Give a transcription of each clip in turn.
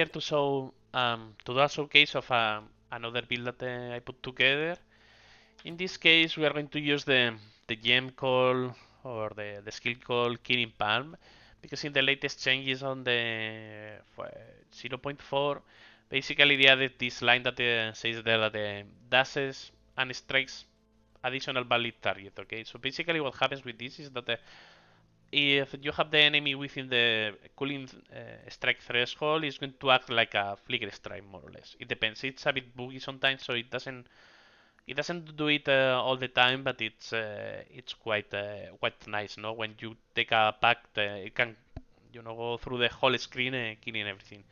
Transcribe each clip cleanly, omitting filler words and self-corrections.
here to show to do a showcase of another build that I put together. In this case, we are going to use the gem call or the skill called Killing Palm because in the latest changes on the 0.4, basically they added this line that says there that dashes and strikes additional valid target. Okay, so basically what happens with this is that if you have the enemy within the cooling strike threshold, it's going to act like a flicker strike more or less. It depends. It's a bit buggy sometimes, so it doesn't do it all the time, but it's quite nice, no? When you take a pact, it can go through the whole screen, killing everything.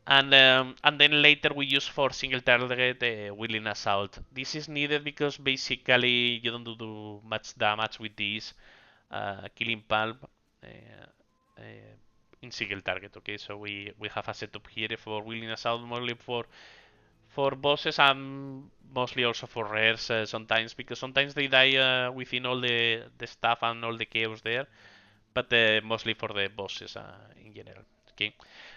And then later we use for single target Willing Assault. This is needed because basically you don't do much damage with this killing pulp uh, uh, in single target. Okay, so we have a setup here for Willing Assault, mostly for bosses and mostly also for rares sometimes, because sometimes they die within all the stuff and all the chaos there, but mostly for the bosses in general. Okay,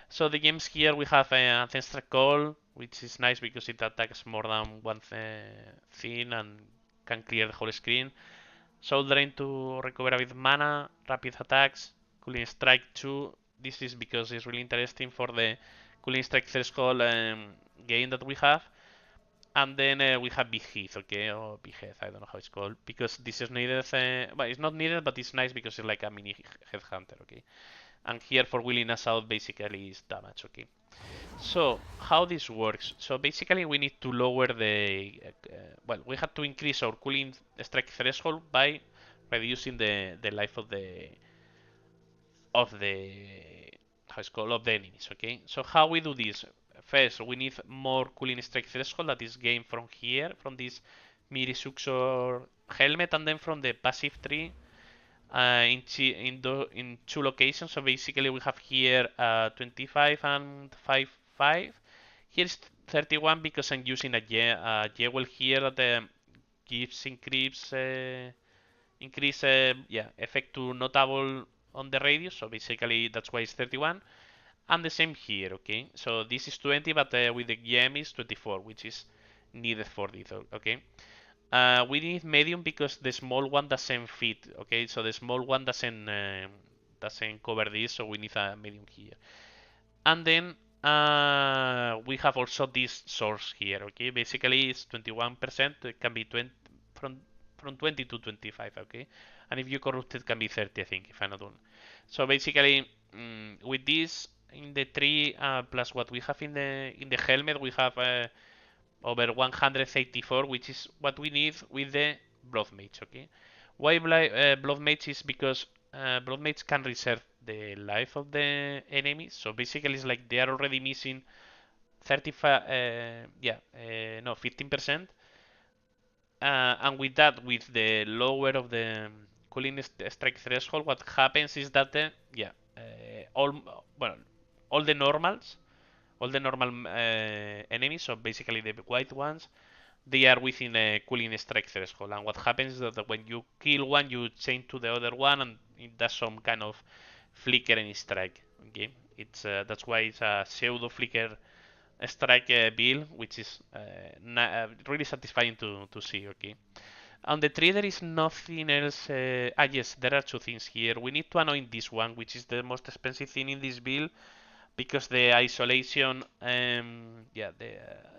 so the games here we have Ancestral Call, which is nice because it attacks more than one thing and can clear the whole screen. Soul Drain to recover a bit of mana, rapid attacks, Cooling Strike 2. This is because it's really interesting for the Cooling Strike threshold gain that we have. And then we have Big Heath, okay, or Big Heath, I don't know how it's called, because this is needed. Well, it's not needed, but it's nice because it's like a mini Headhunter, okay. And here for Willing Assault basically is damage, okay. So how this works? So basically we need to lower well, we have to increase our cooling strike threshold by reducing the life of the how it's called, of the enemies. Okay. So how we do this? First, we need more cooling strike threshold that is gained from here, from this Mirisuxor helmet, and then from the passive tree in two locations. So basically we have here 25 and 5. Here's 31 because I'm using a jewel here that gives increase effect to notable on the radius. So basically that's why it's 31. And the same here, okay? So this is 20, but with the gem is 24, which is needed for this, okay? We need medium because the small one doesn't fit. Okay, so the small one doesn't cover this, so we need a medium here. And then we have also this source here. Okay, basically it's 21%. It can be 20 from 20 to 25. Okay, and if you corrupt it, can be 30. I think if I'm not wrong. So basically, with this in the tree plus what we have in the helmet, we have over 184, which is what we need with the Blood Mage, okay? Why Blood Mage is because Blood Mage can reserve the life of the enemy, so basically it's like they are already missing 35, no, 15%, and with that, with the lower of the cooling strike threshold, what happens is that, all, well, all the normals, all the normal enemies, so basically the white ones, they are within a cooling strike threshold. And what happens is that when you kill one, you change to the other one, and it does some kind of flickering strike. Okay, it's that's why it's a pseudo flicker strike build, which is really satisfying to see. Okay. On the tree there is nothing else. Yes, there are two things here. We need to anoint this one, which is the most expensive thing in this build, because the isolation, the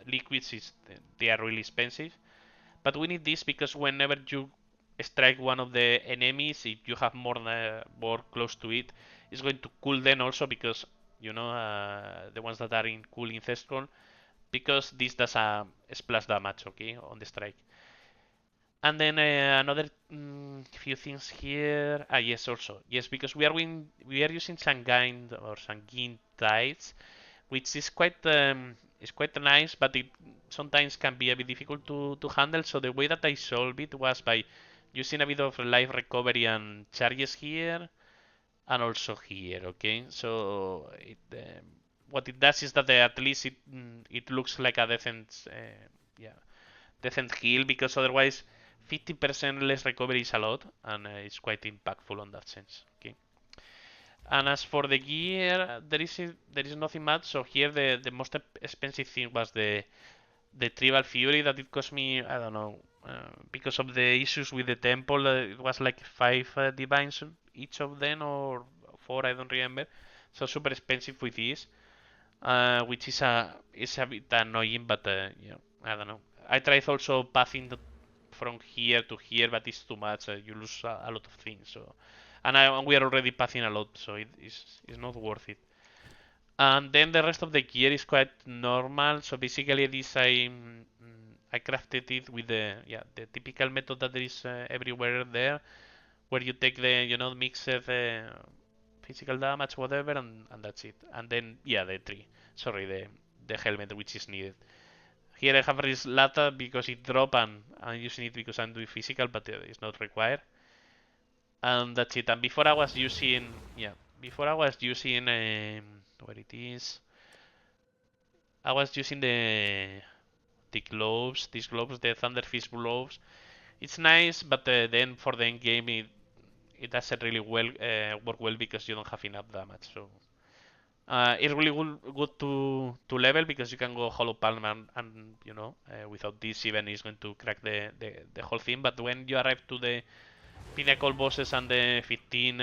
liquids they are really expensive. But we need this because whenever you strike one of the enemies, if you have more close to it, it's going to cool them also, because the ones that are in cooling threshold, because this does a splash damage, okay, on the strike. And then another few things here. Yes, also yes, because we are using Sanguine Tides, which is quite nice, but it sometimes can be a bit difficult to handle. So the way that I solved it was by using a bit of life recovery and charges here, and also here. Okay, so what it does is that at least it looks like a decent heal, because otherwise 50% less recovery is a lot, and it's quite impactful on that sense. Okay. And as for the gear, there is nothing much. So here the most expensive thing was the Tribal Fury that it cost me, I don't know, because of the issues with the temple, it was like 5 divines each of them or 4, I don't remember. So super expensive with this, which is a bit annoying, but I don't know. I tried also pathing from here to here, but it's too much. You lose a lot of things. So, and we are already pathing a lot, so it's not worth it. And then the rest of the gear is quite normal. So basically, this I crafted it with the typical method that there is everywhere there, where you take the mixed physical damage, whatever, and that's it. And then the tree, sorry, the helmet which is needed. Here I have this lata because it dropped and I'm using it because I'm doing physical, but it's not required. And that's it. And before I was using where it is. I was using the gloves, these gloves, the Thunderfist gloves. It's nice, but then for the end game it doesn't really work well because you don't have enough damage. So it's really good to level because you can go Hollow Palm and without this even is going to crack the whole thing. But when you arrive to the pinnacle bosses and the 15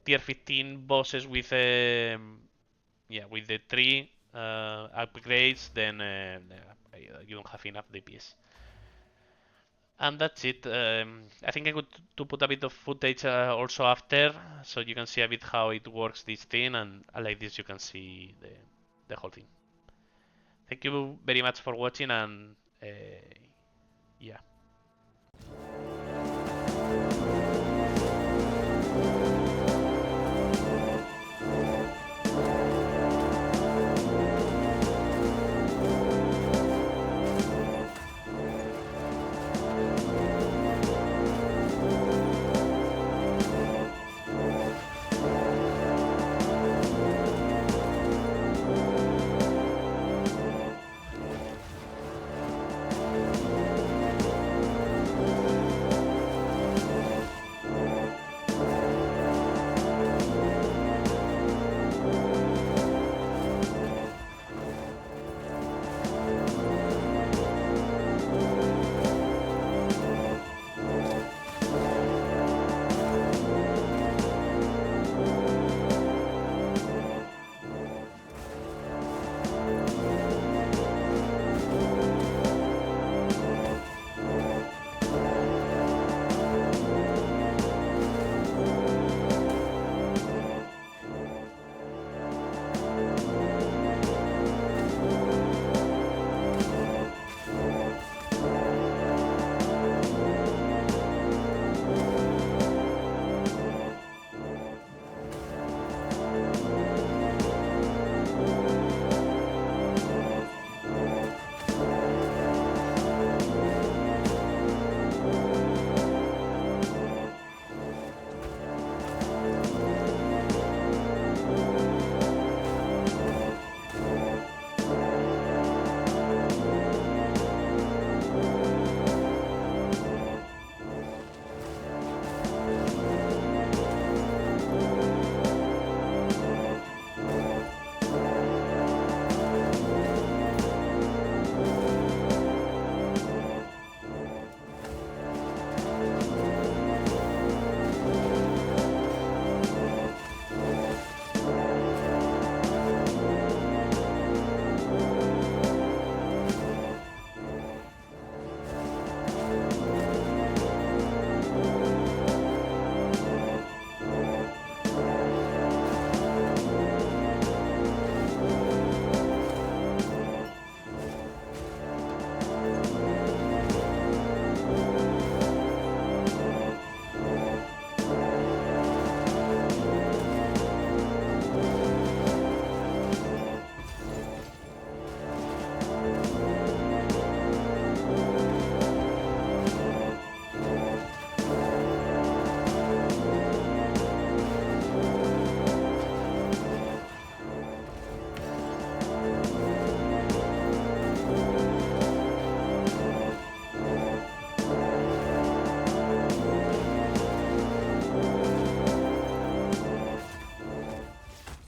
tier 15 bosses with the 3 upgrades, then you don't have enough DPS. And that's it. I think I could to put a bit of footage also after, so you can see a bit how it works this thing, and like this you can see the whole thing. Thank you very much for watching, and yeah.